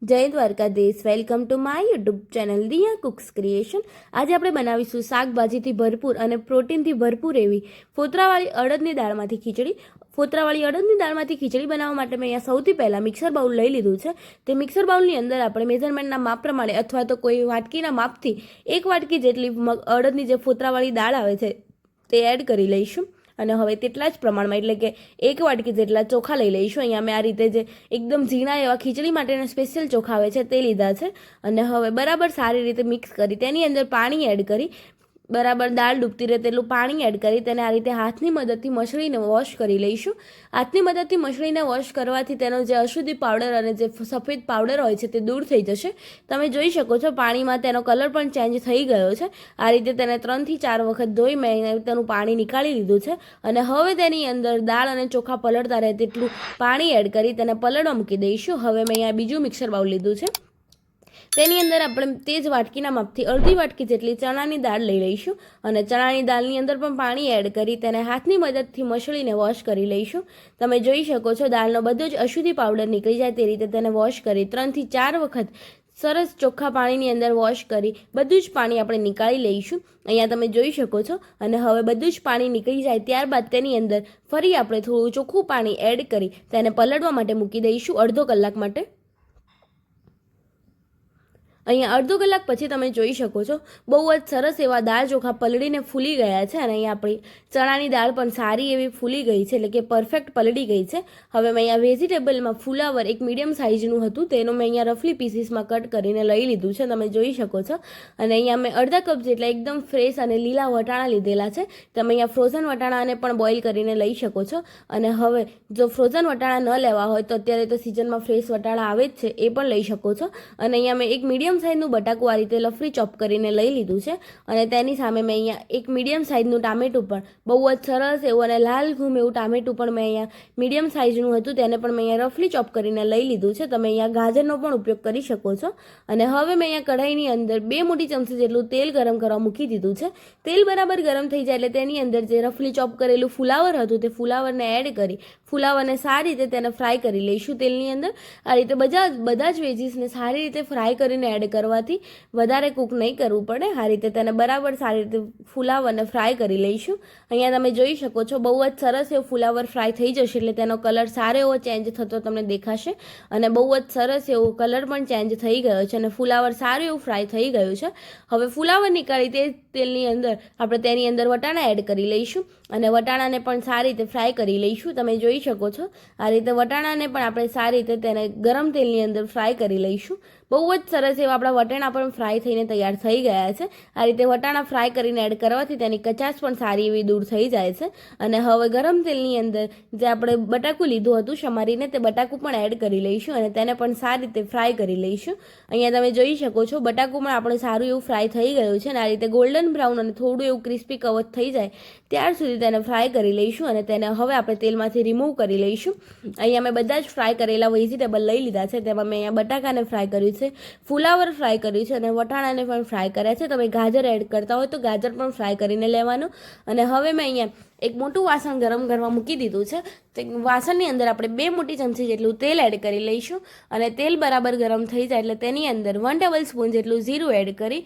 જય Dwarkadhish, welcome to my YouTube channel Diya cooks creation. આજે આપણે બનાવીશું શાકભાજીથી ભરપૂર અને પ્રોટીનથી ભરપૂર એવી ફોતરાવાળી અડદની દાળમાંથી ખીચડી। ફોતરાવાળી અડદની દાળમાંથી ખીચડી બનાવવા માટે મેં અહીંયા સૌથી પહેલાં મિક્સર બાઉલ લઈ લીધું છે। તે મિક્સર બાઉલની અંદર આપણે મેઝરમેન્ટના માપ પ્રમાણે અથવા તો કોઈ વાટકીના માપથી 1 વાટકી જેટલી અડદની જે ફોતરાવાળી દાળ આવે છે તે એડ કરી લઈશું। અને હવે તેટલા જ પ્રમાણમાં એટલે કે 1 વાટકી જેટલા ચોખા લઈ લઈશું। અહીંયા મેં આ રીતે જે એકદમ ઝીણા એવા ખીચડી માટેના સ્પેશિયલ ચોખા આવે છે તે લીધા છે। અને હવે બરાબર સારી રીતે મિક્સ કરી તેની અંદર પાણી એડ કરી બરાબર દાળ ડૂબતી રહે તેટલું પાણી એડ કરી તેને આ રીતે હાથની મદદથી મસળીને વોશ કરી લઈશું। હાથની મદદથી મસળીને વોશ કરવાથી તેનો જે અશુદ્ધિ પાવડર અને જે સફેદ પાવડર હોય છે તે દૂર થઈ જશે। તમે જોઈ શકો છો પાણીમાં તેનો કલર પણ ચેન્જ થઈ ગયો છે। આ રીતે તેને 3 થી 4 વખત ધોઈ મેં તેનું પાણી નીકાળી લીધું છે। અને હવે તેની અંદર દાળ અને ચોખા પલળતા રહે તેટલું પાણી એડ કરી તેને પલળવા મૂકી દઈશું। હવે મેં અહીંયા બીજું મિક્સર બાઉલ લીધું છે, તેની અંદર આપણે તે જ વાટકીના માપથી અડધી વાટકી જેટલી ચણાની દાળ લઈ લઈશું અને ચણાની દાળની અંદર પણ પાણી એડ કરી તેને હાથની મદદથી મસળીને વોશ કરી લઈશું। તમે જોઈ શકો છો દાળનો બધો જ અશુદ્ધિ પાવડર નીકળી જાય તે રીતે તેને વોશ કરી 3 થી 4 વખત સરસ ચોખ્ખા પાણીની અંદર વોશ કરી બધું જ પાણી આપણે નીકાળી લઈશું। અહીંયા તમે જોઈ શકો છો। અને હવે બધું જ પાણી નીકળી જાય ત્યારબાદ તેની અંદર ફરી આપણે થોડું ચોખ્ખું પાણી એડ કરી તેને પલળવા માટે મૂકી દઈશું અડધો કલાક માટે। અહીંયા અડધો કલાક પછી તમે જોઈ શકો છો બહુ જ સરસ એવા દાળ ચોખા પલળીને ફૂલી ગયા છે અને અહીંયા આપણી ચણાની દાળ પણ સારી એવી ફૂલી ગઈ છે એટલે કે પરફેક્ટ પલળી ગઈ છે। હવે મેં અહીંયા વેજીટેબલમાં ફુલાવર એક મીડિયમ સાઇઝનું હતું તેનું મેં અહીંયા રફલી પીસીસમાં કટ કરીને લઈ લીધું છે, તમે જોઈ શકો છો। અને અહીંયા મેં અડધા કપ જેટલા એકદમ ફ્રેશ અને લીલા વટાણા લીધેલા છે, તમે અહીંયા ફ્રોઝન વટાણાને પણ બોઇલ કરીને લઈ શકો છો। અને હવે જો ફ્રોઝન વટાણા ન લેવા હોય તો અત્યારે તો સિઝનમાં ફ્રેશ વટાણા આવે જ છે એ પણ લઈ શકો છો। અને અહીંયા મેં એક મીડિયમ સાઇઝનું બટાકું આ રીતે લફરી ચોપ કરીને લઈ લીધું છે અને તેની સામે મેં અહીંયા એક મીડિયમ સાઇઝનું ટામેટું પણ બહુ જ સરસ એવું અને લાલ ઘૂમ એવું ટામેટું પણ મેં અહીંયા મીડિયમ સાઇઝનું હતું તેને પણ મેં અહીંયા રફલી ચોપ કરીને લઈ લીધું છે। તમે અહીંયા ગાજરનો પણ ઉપયોગ કરી શકો છો। અને હવે મેં અહીંયા કઢાઈની અંદર 2 મોટી ચમચી જેટલું તેલ ગરમ કરવા મૂકી દીધું છે। તેલ બરાબર ગરમ થઈ જાય એટલે તેની અંદર જે રફલી ચોપ કરેલું ફુલાવર હતું તે ફુલાવરને એડ કરી ફુલાવરને સારી રીતે તેને ફ્રાય કરી લઈશું તેલની અંદર। આ રીતે બધા જ વેજીસને સારી રીતે ફ્રાય કરીને એડ કરવાથી વધારે કૂક નહીં કરવું પડે। આ રીતે તેને બરાબર સારી રીતે ફુલાવરને ફ્રાય કરી લઈશું। અહીંયા તમે જોઈ શકો છો બહુ જ સરસ એવો ફુલાવર ફ્રાય થઈ જશે એટલે તેનો કલર સારો એવો ચેન્જ થતો તમને દેખાશે અને બહુ જ સરસ એવો કલર પણ ચેન્જ થઈ ગયો છે અને ફુલાવર સારું એવું ફ્રાય થઈ ગયું છે। હવે ફુલાવર નીકાળી તે તેલની અંદર આપણે તેની અંદર વટાણા એડ કરી લઈશું અને વટાણાને પણ સારી રીતે ફ્રાય કરી લઈશું। તમે જોઈ શકો છો આ રીતે વટાણાને પણ આપણે સારી રીતે તેને ગરમ તેલની અંદર ફ્રાય કરી લઈશું। બહુ જ સરસ એવા આપણા વટાણા પણ ફ્રાય થઈને તૈયાર થઈ ગયા છે। આ રીતે વટાણા ફ્રાય કરીને એડ કરવાથી તેની કચાશ પણ સારી એવી દૂર થઈ જાય છે। અને હવે ગરમ તેલની અંદર જે આપણે બટાકું લીધું હતું સમારીને તે બટાકું પણ એડ કરી લઈશું અને તેને પણ સારી રીતે ફ્રાય કરી લઈશું। અહીંયા તમે જોઈ શકો છો બટાકું પણ આપણે સારું એવું ફ્રાય થઈ ગયું છે અને આ રીતે ગોલ્ડન બ્રાઉન અને થોડું એવું ક્રિસ્પી કવચ થઈ જાય ત્યાર સુધી તેને ફ્રાય કરી લઈશું અને તેને હવે આપણે તેલમાંથી રિમૂવ કરી લઈશું। અહીંયા મેં બધા જ ફ્રાય કરેલા વેજીટેબલ લઈ લીધા છે, તેમાં મેં અહીંયા બટાકાને ફ્રાય કર્યું છે, ફુલાવર ફ્રાય કર્યું છે અને વટાણાને પણ ફ્રાય કર્યા છે। તમે ગાજર એડ કરતા હોય તો ગાજર પણ ફ્રાય કરીને લેવાનું। અને હવે મેં અહીંયા એક મોટું વાસણ ગરમ કરવા મૂકી દીધું છે, તે વાસણની અંદર આપણે 2 મોટી ચમચી જેટલું તેલ એડ કરી લઈશું અને તેલ બરાબર ગરમ થઈ જાય એટલે તેની અંદર 1 ટેબલ સ્પૂન જેટલું જીરું એડ કરી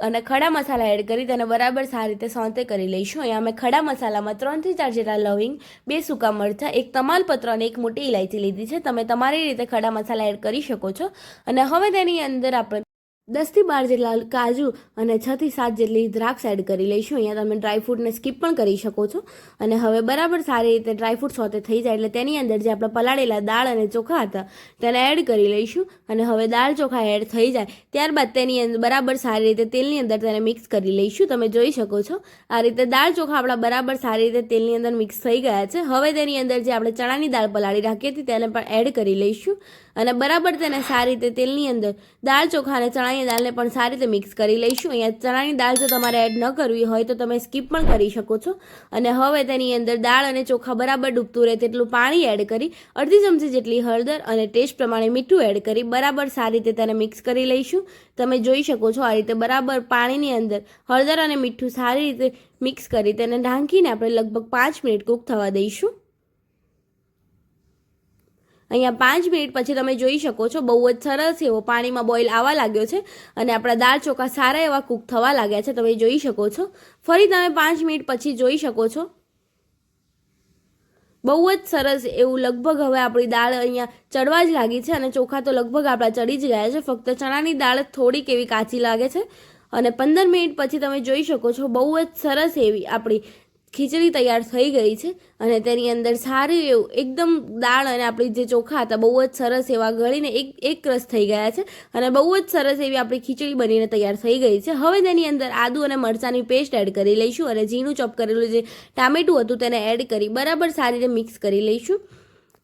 અને ખડા મસાલા એડ કરી તેને બરાબર સારી રીતે સોંતે કરી લઈશું। અહીંયા અમે ખડા મસાલામાં 3 થી 4 જેટલા લવિંગ, 2 સૂકા મરચાં, 1 તમાલપત્ર અને 1 મોટી ઇલાયચી લીધી છે, તમે તમારી રીતે ખડા મસાલા એડ કરી શકો છો। અને હવે તેની અંદર આપણે 10 થી 12 જેટલા કાજુ અને 6 થી 7 જેટલી દ્રાક્ષ એડ કરી લઈશું। અહીંયા તમે ડ્રાયફ્રૂટને સ્કીપ પણ કરી શકો છો। અને હવે બરાબર સારી રીતે ડ્રાયફ્રૂટ સોતે થઈ જાય એટલે તેની અંદર જે આપણે પલાળેલા દાળ અને ચોખા હતા તેને એડ કરી લઈશું અને હવે દાળ ચોખા એડ થઈ જાય ત્યારબાદ તેની અંદર બરાબર સારી રીતે તેલની અંદર તેને મિક્સ કરી લઈશું। તમે જોઈ શકો છો આ રીતે દાળ ચોખા આપણા બરાબર સારી રીતે તેલની અંદર મિક્સ થઈ ગયા છે। હવે તેની અંદર જે આપણે ચણાની દાળ પલાળી રાખી હતી તેને પણ એડ કરી લઈશું અને બરાબર તેને સારી રીતે તેલની અંદર દાળ ચોખા અને ચણાની દાળને પણ સારી રીતે મિક્સ કરી લઈશું। અહીંયા ચણાની દાળ જો તમારે એડ ન કરવી હોય તો તમે સ્કીપ પણ કરી શકો છો। અને હવે તેની અંદર દાળ અને ચોખા બરાબર ડૂબતું રહે તેટલું પાણી એડ કરી અડધી ચમચી જેટલી હળદર અને ટેસ્ટ પ્રમાણે મીઠું એડ કરી બરાબર સારી રીતે તેને મિક્સ કરી લઈશું। તમે જોઈ શકો છો આ રીતે બરાબર પાણીની અંદર હળદર અને મીઠું સારી રીતે મિક્સ કરી તેને ઢાંકીને આપણે લગભગ 5 મિનિટ કૂક થવા દઈશું। અહીંયા 5 મિનિટ પછી તમે જોઈ શકો છો બહુ જ સરસ એવો પાણીમાં બોઇલ આવવા લાગ્યો છે અને આપણા દાળ ચોખા સારા એવા કૂક થવા લાગ્યા છે, તમે જોઈ શકો છો. ફરી તમે 5 મિનિટ પછી જોઈ શકો છો બહુ જ સરસ એવું લગભગ હવે આપણી દાળ અહીંયા ચડવા જ લાગી છે અને ચોખા તો લગભગ આપણા ચડી જ ગયા છે. ફક્ત ચણાની દાળ થોડીક એવી કાચી લાગે છે અને 15 મિનિટ પછી તમે જોઈ શકો છો બહુ જ સરસ એવી આપણી ખીચડી તૈયાર થઈ ગઈ છે અને તેની અંદર સારું એવું એકદમ દાળ અને આપણી જે ચોખા હતા બહુ જ સરસ એવા ગળીને એક રસ થઈ ગયા છે અને બહુ જ સરસ એવી આપણી ખીચડી બનીને તૈયાર થઈ ગઈ છે. હવે તેની અંદર આદુ અને મરચાંની પેસ્ટ એડ કરી લઈશું અને ઝીણું ચોપ કરેલું જે ટામેટું હતું તેને એડ કરી બરાબર સારી રીતે મિક્સ કરી લઈશું.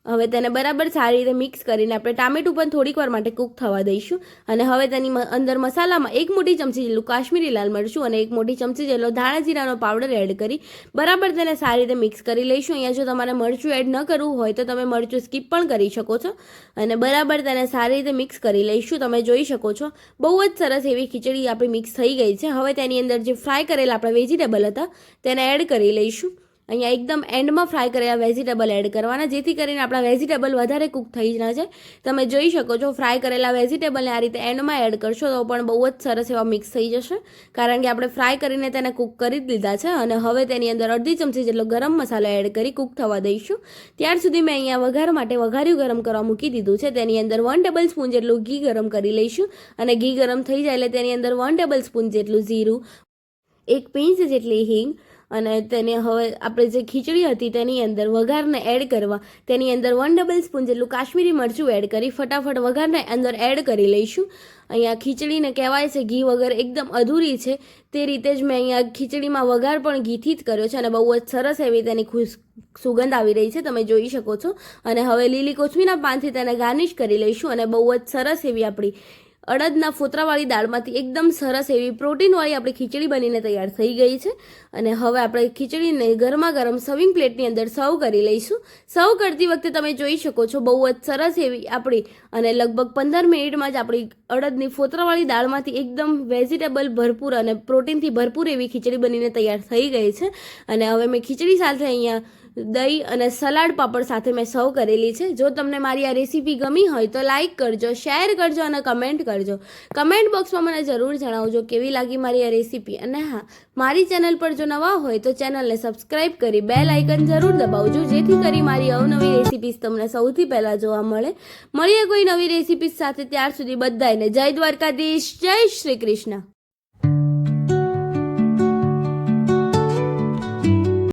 હવે તેને બરાબર સારી રીતે મિક્સ કરીને આપણે ટામેટું પણ થોડીક વાર માટે કૂક થવા દઈશું અને હવે તેની અંદર મસાલામાં 1 મોટી ચમચી જેટલું કાશ્મીરી લાલ મરચું અને 1 મોટી ચમચી જેટલો ધાણા જીરાનો પાવડર એડ કરી બરાબર તેને સારી રીતે મિક્સ કરી લઈશું. અહીંયા જો તમારે મરચું એડ ન કરવું હોય તો તમે મરચું સ્કીપ પણ કરી શકો છો અને બરાબર તેને સારી રીતે મિક્સ કરી લઈશું. તમે જોઈ શકો છો બહુ જ સરસ એવી ખીચડી આપણી મિક્સ થઈ ગઈ છે. હવે તેની અંદર જે ફ્રાય કરેલા આપણા વેજીટેબલ હતા તેને એડ કરી લઈશું. અહીંયા એકદમ એન્ડમાં ફ્રાય કરેલા વેજીટેબલ એડ કરવાના જેથી કરીને આપણા વેજીટેબલ વધારે કૂક થઈ ના જાય. તમે જોઈ શકો છો ફ્રાય કરેલા વેજીટેબલને આ રીતે એન્ડમાં એડ કરશો તો પણ બહુ જ સરસ એવા મિક્સ થઈ જશે કારણ કે આપણે ફ્રાય કરીને તેને કૂક કરી જ લીધા છે અને હવે તેની અંદર અડધી ચમચી જેટલો ગરમ મસાલો એડ કરી કૂક થવા દઈશું. ત્યાર સુધી મેં અહીંયા વઘાર માટે વઘાર્યું ગરમ કરવા મૂકી દીધું છે. તેની અંદર 1 ટેબલ સ્પૂન જેટલું ઘી ગરમ કરી લઈશું અને ઘી ગરમ થઈ જાય એટલે તેની અંદર 1 ટેબલ સ્પૂન જેટલું જીરું, 1 પિંચ જેટલી હિંગ અને તેને હવે આપણે જે ખીચડી હતી તેની અંદર વઘારને એડ કરવા તેની અંદર 1 ટેબલ સ્પૂન જેટલું કાશ્મીરી મરચું એડ કરી ફટાફટ વઘારને અંદર એડ કરી લઈશું. અહીંયા ખીચડીને કહેવાય છે ઘી વગર એકદમ અધૂરી છે, તે રીતે જ મેં અહીંયા ખીચડીમાં વઘાર પણ ઘીથી જ કર્યો છે અને બહુ જ સરસ એવી તેની સુગંધ આવી રહી છે, તમે જોઈ શકો છો. અને હવે લીલી કોથમીરના પાનથી તેને ગાર્નિશ કરી લઈશું અને બહુ જ સરસ એવી આપણી અડદના ફોતરાવાળી દાળમાંથી એકદમ સરસ એવી પ્રોટીનવાળી આપણી ખીચડી બનીને તૈયાર થઈ ગઈ છે અને હવે આપણે ખીચડીને ગરમા ગરમ સર્વિંગ પ્લેટની અંદર સર્વ કરી લઈશું. સર્વ કરતી વખતે તમે જોઈ શકો છો બહુ જ સરસ એવી આપણી અને લગભગ 15 મિનિટમાં જ આપણી અડદની ફોતરાવાળી દાળમાંથી એકદમ વેજીટેબલ ભરપૂર અને પ્રોટીનથી ભરપૂર એવી ખીચડી બનીને તૈયાર થઈ ગઈ છે અને હવે મેં ખીચડી સાથે અહીંયા દહીં અને સલાડ પાપડ સાથે મેં સર્વ કરેલી છે. જો તમને મારી આ રેસીપી ગમી હોય તો લાઇક કરજો, શેર કરજો અને કમેન્ટ કરજો. કમેન્ટ બોક્સમાં મને જરૂર જણાવજો કેવી લાગી મારી આ રેસીપી અને હા, મારી ચેનલ પર જો નવા હોય તો ચેનલને સબસ્ક્રાઈબ કરી બેલ આઇકન જરૂર દબાવજો જેથી કરી મારી અવનવી રેસીપીસ તમને સૌથી પહેલાં જોવા મળે. મળીએ કોઈ નવી રેસીપીસ સાથે, ત્યાર સુધી બધાને જય દ્વારકાધીશ, જય શ્રી કૃષ્ણ.